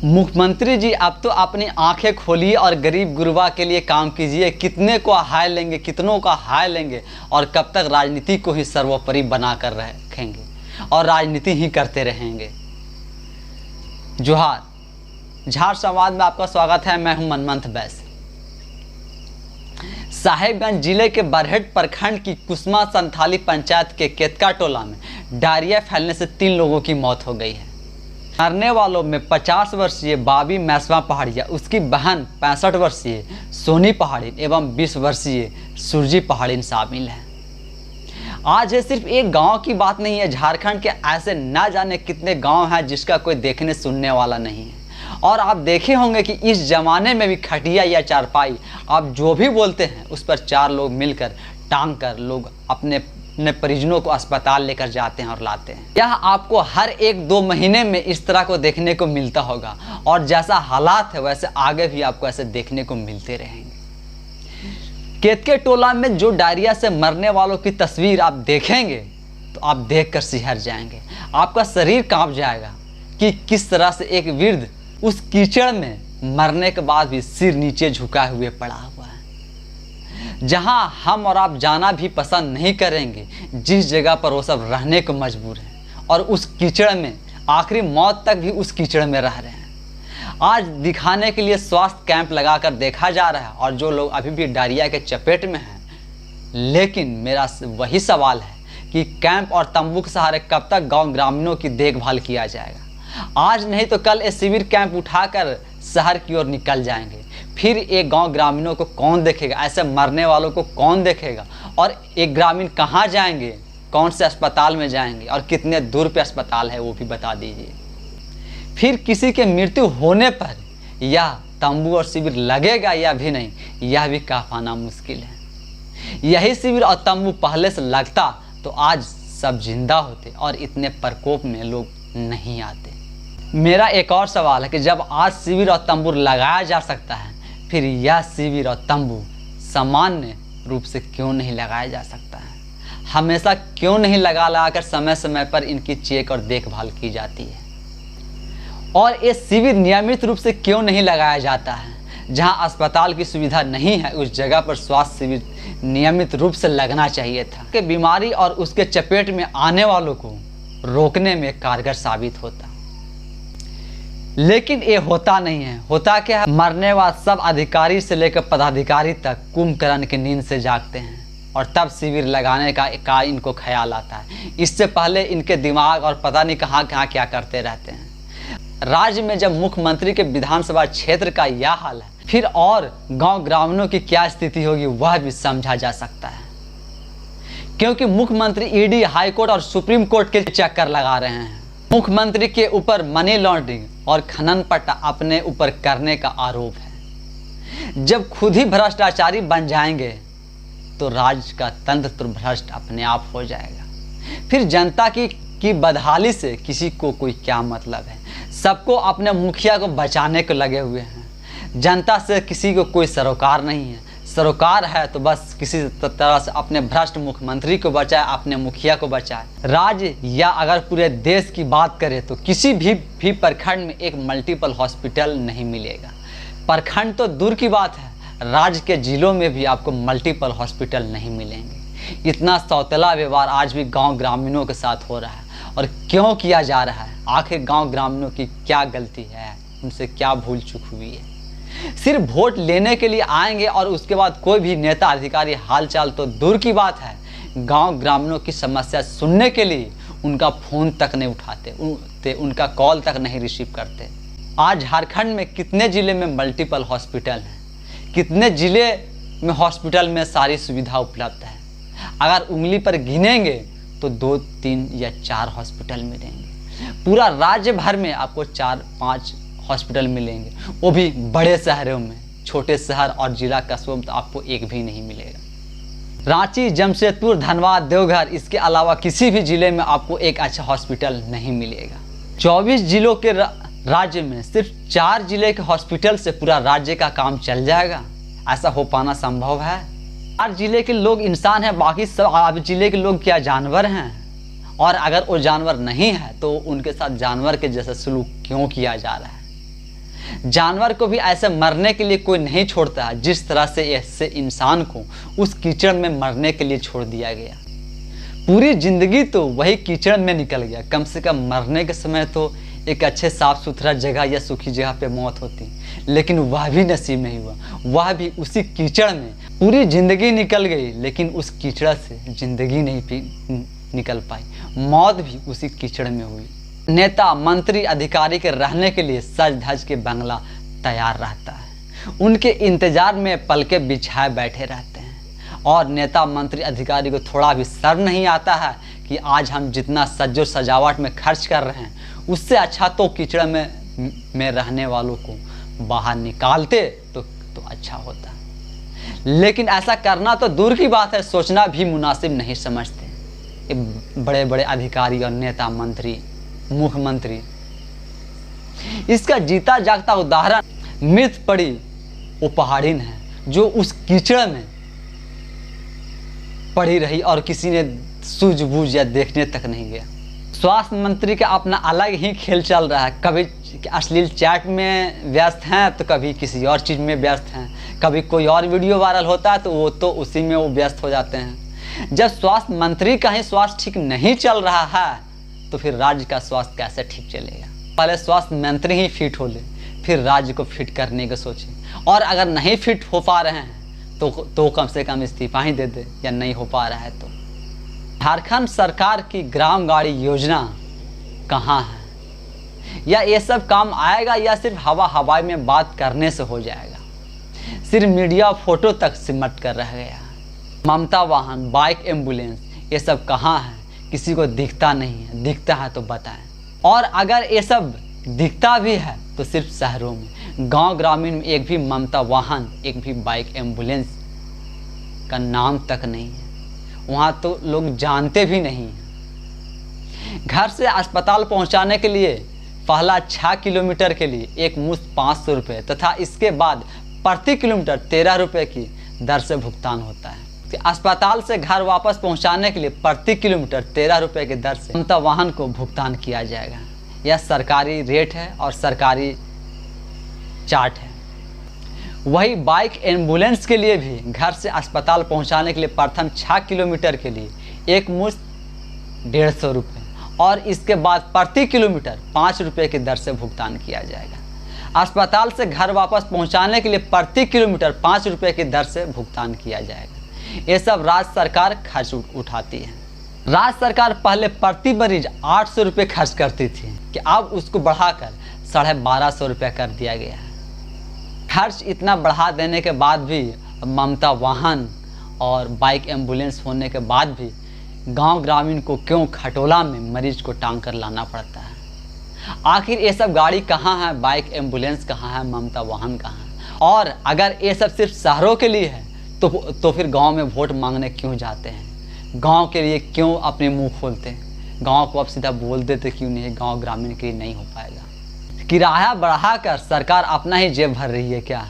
मुख्यमंत्री जी अब तो अपनी आंखें खोलिए और गरीब गुरबा के लिए काम कीजिए। कितने को हाय लेंगे, कितनों का हाय लेंगे और कब तक राजनीति को ही सर्वोपरि बना कर रखेंगे और राजनीति ही करते रहेंगे। जोहार। झार संवाद में आपका स्वागत है। मैं हूं मनमंथ बैस। साहेबगंज जिले के बरहेट प्रखंड की कुसमा संथाली पंचायत के केतका टोला में डायरिया फैलने से 3 लोगों की मौत हो गई है। मरने वालों में 50 वर्षीय बाबी मैसवा पहाड़िया, उसकी बहन 65 वर्षीय सोनी पहाड़िन एवं 20 वर्षीय सुरजी पहाड़िन शामिल हैं। आज ये सिर्फ एक गांव की बात नहीं है। झारखंड के ऐसे ना जाने कितने गांव हैं जिसका कोई देखने सुनने वाला नहीं है। और आप देखे होंगे कि इस जमाने में भी खटिया या चारपाई आप जो भी बोलते हैं उस पर 4 लोग मिलकर टांग कर लोग अपने परिजनों को अस्पताल लेकर जाते हैं और लाते हैं। यह आपको हर 1-2 महीने में इस तरह को देखने को मिलता होगा और जैसा हालात है वैसे आगे भी आपको ऐसे देखने को मिलते रहेंगे। केतके टोला में जो डायरिया से मरने वालों की तस्वीर आप देखेंगे तो आप देखकर सिहर जाएंगे। आपका शरीर कांप जाएगा कि किस तरह से एक वृद्ध उस कीचड़ में मरने के बाद भी सिर नीचे झुकाए हुए पड़ा हुआ है। जहां हम और आप जाना भी पसंद नहीं करेंगे, जिस जगह पर वो सब रहने को मजबूर हैं और उस कीचड़ में आखिरी मौत तक भी उस कीचड़ में रह रहे हैं। आज दिखाने के लिए स्वास्थ्य कैंप लगाकर देखा जा रहा है और जो लोग अभी भी डायरिया के चपेट में हैं। लेकिन मेरा वही सवाल है कि कैंप और तंबू के सहारे कब तक गाँव ग्रामीणों की देखभाल किया जाएगा। आज नहीं तो कल ये शिविर कैंप उठाकर शहर की ओर निकल जाएंगे। फिर एक गांव ग्रामीणों को कौन देखेगा, ऐसे मरने वालों को कौन देखेगा और एक ग्रामीण कहां जाएंगे, कौन से अस्पताल में जाएंगे और कितने दूर पे अस्पताल है वो भी बता दीजिए। फिर किसी के मृत्यु होने पर यह तंबू और शिविर लगेगा या भी नहीं, यह भी कह पाना मुश्किल है। यही शिविर और तंबू पहले से लगता तो आज सब जिंदा होते और इतने प्रकोप में लोग नहीं आते। मेरा एक और सवाल है कि जब आज शिविर और तंबू लगाया जा सकता है, फिर यह शिविर और तंबू सामान्य रूप से क्यों नहीं लगाया जा सकता है? हमेशा क्यों नहीं लगा कर समय समय पर इनकी चेक और देखभाल की जाती है? और ये शिविर नियमित रूप से क्यों नहीं लगाया जाता है? जहां अस्पताल की सुविधा नहीं है उस जगह पर स्वास्थ्य शिविर नियमित रूप से लगना चाहिए था कि बीमारी और उसके चपेट में आने वालों को रोकने में कारगर साबित होता। लेकिन ये होता नहीं है। होता क्या है, मरने बाद सब अधिकारी से लेकर पदाधिकारी तक कुंभकर्ण की नींद से जागते हैं और तब शिविर लगाने का इनको ख्याल आता है। इससे पहले इनके दिमाग और पता नहीं कहाँ कहाँ क्या करते रहते हैं। राज्य में जब मुख्यमंत्री के विधानसभा क्षेत्र का यह हाल है, फिर और गांव ग्रामीणों की क्या स्थिति होगी वह भी समझा जा सकता है। क्योंकि मुख्यमंत्री ईडी, हाईकोर्ट और सुप्रीम कोर्ट के चक्कर लगा रहे हैं। मुख्यमंत्री के ऊपर मनी लॉन्ड्रिंग और खनन पट्टा अपने ऊपर करने का आरोप है। जब खुद ही भ्रष्टाचारी बन जाएंगे तो राज्य का तंत्र भ्रष्ट अपने आप हो जाएगा। फिर जनता की बदहाली से किसी को कोई क्या मतलब है? सबको अपने मुखिया को बचाने को लगे हुए हैं। जनता से किसी को कोई सरोकार नहीं है। सरोकार है तो बस किसी तरह से अपने भ्रष्ट मुख्यमंत्री को बचाए, अपने मुखिया को बचाए। राज्य या अगर पूरे देश की बात करें तो किसी भी प्रखंड में एक मल्टीपल हॉस्पिटल नहीं मिलेगा। प्रखंड तो दूर की बात है, राज्य के जिलों में भी आपको मल्टीपल हॉस्पिटल नहीं मिलेंगे। इतना सौतेला व्यवहार आज भी गांव ग्रामीणों के साथ हो रहा है। और क्यों किया जा रहा है? आखिर गांव ग्रामीणों की क्या गलती है, उनसे क्या भूल चूक हुई है? सिर्फ वोट लेने के लिए आएंगे और उसके बाद कोई भी नेता अधिकारी हालचाल तो दूर की बात है, गांव ग्रामीणों की समस्या सुनने के लिए उनका फोन तक नहीं उठाते, उनका कॉल तक नहीं रिसीव करते। आज झारखंड में कितने जिले में मल्टीपल हॉस्पिटल हैं? कितने जिले में हॉस्पिटल में सारी सुविधा उपलब्ध है? अगर उंगली पर गिनेंगे तो 2, 3 या 4 हॉस्पिटल मिलेंगे। पूरा राज्य भर में आपको 4-5 हॉस्पिटल मिलेंगे, वो भी बड़े शहरों में। छोटे शहर और जिला कस्बों में तो आपको एक भी नहीं मिलेगा। रांची, जमशेदपुर, धनबाद, देवघर, इसके अलावा किसी भी जिले में आपको एक अच्छा हॉस्पिटल नहीं मिलेगा। 24 जिलों के राज्य में सिर्फ 4 जिले के हॉस्पिटल से पूरा राज्य का काम चल जाएगा? ऐसा हो पाना संभव है? 4 जिले के लोग इंसान हैं, बाकी सब जिले के लोग क्या जानवर हैं? और अगर वो जानवर नहीं है तो उनके साथ जानवर के जैसा सलूक क्यों किया जा रहा है? जानवर को भी ऐसे मरने के लिए कोई नहीं छोड़ता है जिस तरह से ऐसे इंसान को उस कीचड़ में मरने के लिए छोड़ दिया गया। पूरी जिंदगी तो वही कीचड़ में निकल गया, कम से कम मरने के समय तो एक अच्छे साफ सुथरा जगह या सूखी जगह पे मौत होती, लेकिन वह भी नसीब नहीं हुआ। वह भी उसी कीचड़ में पूरी जिंदगी निकल गई, लेकिन उस कीचड़ से जिंदगी नहीं निकल पाई, मौत भी उसी कीचड़ में हुई। नेता मंत्री अधिकारी के रहने के लिए सज धज के बंगला तैयार रहता है, उनके इंतजार में पलके बिछाए बैठे रहते हैं, और नेता मंत्री अधिकारी को थोड़ा भी शर्म नहीं आता है कि आज हम जितना सज्जो सजावट में खर्च कर रहे हैं उससे अच्छा तो कीचड़ में रहने वालों को बाहर निकालते तो अच्छा होता। लेकिन ऐसा करना तो दूर की बात है, सोचना भी मुनासिब नहीं समझते ये बड़े बड़े अधिकारी और नेता मंत्री मुख्यमंत्री। इसका जीता जागता उदाहरण मृत पड़ी वो पहाड़िन है जो उस कीचड़ में पड़ी रही और किसी ने सूझबूझ या देखने तक नहीं गया। स्वास्थ्य मंत्री का अपना अलग ही खेल चल रहा है, कभी अश्लील चैट में व्यस्त हैं तो कभी किसी और चीज़ में व्यस्त हैं, कभी कोई और वीडियो वायरल होता है तो वो तो उसी में वो व्यस्त हो जाते हैं। जब स्वास्थ्य मंत्री का ही स्वास्थ्य ठीक नहीं चल रहा है तो फिर राज्य का स्वास्थ्य कैसे ठीक चलेगा। पहले स्वास्थ्य मंत्री ही फिट हो ले, फिर राज्य को फिट करने का सोचे, और अगर नहीं फिट हो पा रहे हैं तो कम से कम इस्तीफा ही दे दे, या नहीं हो पा रहा है तो। झारखंड सरकार की ग्राम गाड़ी योजना कहाँ है? या ये सब काम आएगा या सिर्फ हवाई में बात करने से हो जाएगा? सिर्फ मीडिया फोटो तक सिमट कर रह गया। ममता वाहन, बाइक, एम्बुलेंस, ये सब कहाँ है? किसी को दिखता नहीं है, दिखता है तो बताएं। और अगर ये सब दिखता भी है तो सिर्फ शहरों में, गांव ग्रामीण में एक भी ममता वाहन, एक भी बाइक, एम्बुलेंस का नाम तक नहीं है। वहाँ तो लोग जानते भी नहीं हैं। घर से अस्पताल पहुँचाने के लिए पहला 6 किलोमीटर के लिए एक मुश्त 500 रुपये तथा इसके बाद प्रति किलोमीटर 13 रुपये की दर से भुगतान होता है। अस्पताल से घर वापस पहुंचाने के लिए प्रति किलोमीटर 13 रुपये की दर से ममता वाहन को भुगतान किया जाएगा। यह सरकारी रेट है और सरकारी चार्ट है। वही बाइक एम्बुलेंस के लिए भी घर से अस्पताल पहुंचाने के लिए प्रथम 6 किलोमीटर के लिए एक मुश्त 150 रुपये और इसके बाद प्रति किलोमीटर 5 रुपये की दर से भुगतान किया जाएगा। अस्पताल से घर वापस पहुंचाने के लिए प्रति किलोमीटर 5 रुपये की दर से भुगतान किया जाएगा। ये सब राज्य सरकार खर्च उठाती है। राज्य सरकार पहले प्रति मरीज 800 रुपये खर्च करती थी कि अब उसको बढ़ाकर 1250 रुपये कर दिया गया है। खर्च इतना बढ़ा देने के बाद भी ममता वाहन और बाइक एम्बुलेंस होने के बाद भी गांव ग्रामीण को क्यों खटोला में मरीज को टांग कर लाना पड़ता है? आखिर ये सब गाड़ी कहाँ है? बाइक एम्बुलेंस कहाँ है? ममता वाहन कहाँ है? और अगर ये सब सिर्फ शहरों के लिए है तो फिर गांव में वोट मांगने क्यों जाते हैं? गांव के लिए क्यों अपने मुंह खोलते हैं? गांव को अब सीधा बोल देते क्यों नहीं? गांव ग्रामीण के लिए नहीं हो पाएगा। किराया बढ़ाकर सरकार अपना ही जेब भर रही है क्या?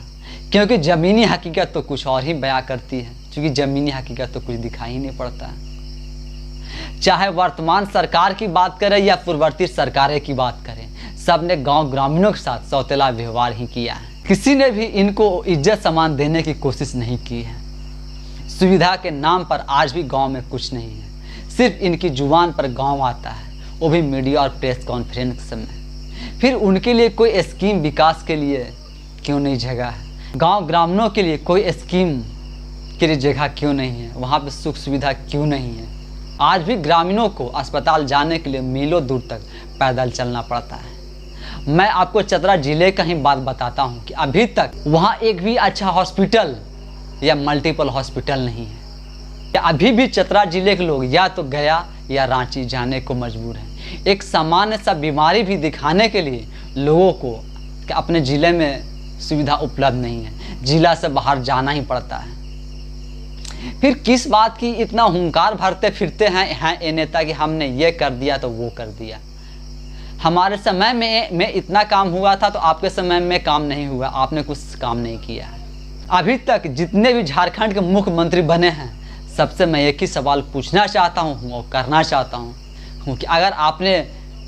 क्योंकि ज़मीनी हकीकत तो कुछ और ही बयां करती है, क्योंकि ज़मीनी हकीकत तो कुछ दिखाई ही नहीं पड़ता है। चाहे वर्तमान सरकार की बात करें या पूर्ववर्ती सरकारें की बात करें, सब ने गाँव ग्रामीणों के साथ सौतेला व्यवहार ही किया है। किसी ने भी इनको इज्जत सम्मान देने की कोशिश नहीं की है। सुविधा के नाम पर आज भी गांव में कुछ नहीं है, सिर्फ इनकी जुबान पर गांव आता है, वो भी मीडिया और प्रेस कॉन्फ्रेंस के समय। फिर उनके लिए कोई स्कीम विकास के लिए क्यों नहीं जगह है? गांव ग्रामीणों के लिए कोई स्कीम के लिए जगह क्यों नहीं है? वहाँ पे सुख सुविधा क्यों नहीं है? आज भी ग्रामीणों को अस्पताल जाने के लिए मीलों दूर तक पैदल चलना पड़ता है। मैं आपको चतरा जिले का ही बात बताता हूँ कि अभी तक वहाँ एक भी अच्छा हॉस्पिटल या मल्टीपल हॉस्पिटल नहीं है। या अभी भी चतरा जिले के लोग या तो गया या रांची जाने को मजबूर हैं। एक सामान्य सा बीमारी भी दिखाने के लिए लोगों को अपने ज़िले में सुविधा उपलब्ध नहीं है, जिला से बाहर जाना ही पड़ता है। फिर किस बात की इतना हुंकार भरते फिरते हैं ये नेता कि हमने ये कर दिया तो वो कर दिया। हमारे समय में इतना काम हुआ था तो आपके समय में काम नहीं हुआ, आपने कुछ काम नहीं किया है। अभी तक जितने भी झारखंड के मुख्यमंत्री बने हैं सबसे मैं एक ही सवाल पूछना चाहता हूँ और करना चाहता हूँ कि अगर आपने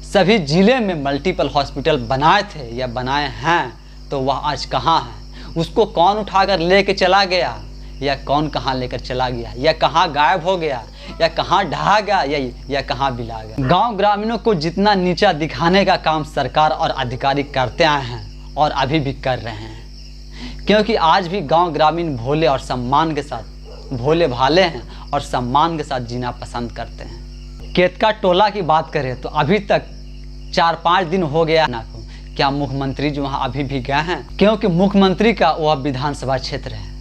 सभी ज़िले में मल्टीपल हॉस्पिटल बनाए थे या बनाए हैं तो वह आज कहाँ है? उसको कौन उठाकर लेके चला गया, या कौन कहाँ लेकर चला गया, या कहाँ गायब हो गया, या कहाँ ढहा गया, या कहाँ बिला गया। गांव ग्रामीणों को जितना नीचा दिखाने का काम सरकार और अधिकारी करते आए हैं और अभी भी कर रहे हैं, क्योंकि आज भी गांव ग्रामीण भोले और सम्मान के साथ भोले भाले हैं और सम्मान के साथ जीना पसंद करते हैं। केतका टोला की बात करें तो अभी तक 4-5 दिन हो गया ना को, क्या मुख्यमंत्री जी वहाँ अभी भी गए हैं? क्योंकि मुख्यमंत्री का वह विधानसभा क्षेत्र है।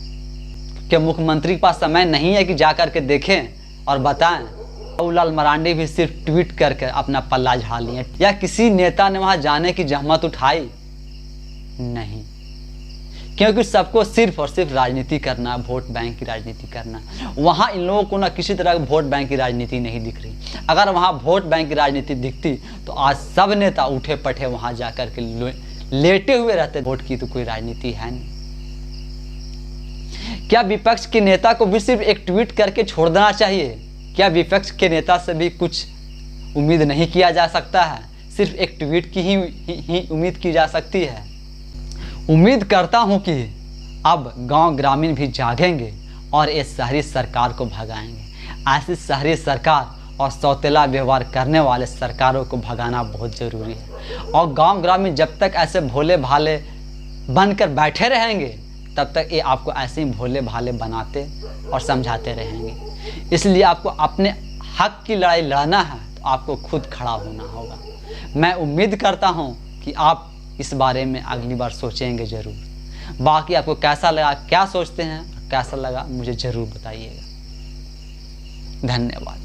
क्या मुख्यमंत्री के पास समय नहीं है कि जाकर के देखें और बताएं? बाबूलाल मरांडी भी सिर्फ ट्वीट करके अपना पल्ला झाड़ लिए, या किसी नेता ने वहाँ जाने की जहमत उठाई? नहीं, क्योंकि सबको सिर्फ और सिर्फ राजनीति करना, वोट बैंक की राजनीति करना। वहाँ इन लोगों को ना किसी तरह की वोट बैंक की राजनीति नहीं दिख रही। अगर वहाँ वोट बैंक की राजनीति दिखती तो आज सब नेता उठे पठे वहाँ जाकर के लेटे हुए रहते। वोट की तो कोई राजनीति है नहीं। क्या विपक्ष के नेता को भी सिर्फ एक ट्वीट करके छोड़ देना चाहिए? क्या विपक्ष के नेता से भी कुछ उम्मीद नहीं किया जा सकता है? सिर्फ एक ट्वीट की ही उम्मीद की जा सकती है। उम्मीद करता हूं कि अब गांव ग्रामीण भी जागेंगे और इस शहरी सरकार को भगाएंगे। ऐसी शहरी सरकार और सौतेला व्यवहार करने वाले सरकारों को भगाना बहुत ज़रूरी है। और गांव ग्रामीण जब तक ऐसे भोले भाले बनकर बैठे रहेंगे तब तक ये आपको ऐसे ही भोले भाले बनाते और समझाते रहेंगे। इसलिए आपको अपने हक की लड़ाई लड़ना है तो आपको खुद खड़ा होना होगा। मैं उम्मीद करता हूं कि आप इस बारे में अगली बार सोचेंगे ज़रूर। बाकी आपको कैसा लगा, क्या सोचते हैं, कैसा लगा मुझे ज़रूर बताइएगा। धन्यवाद।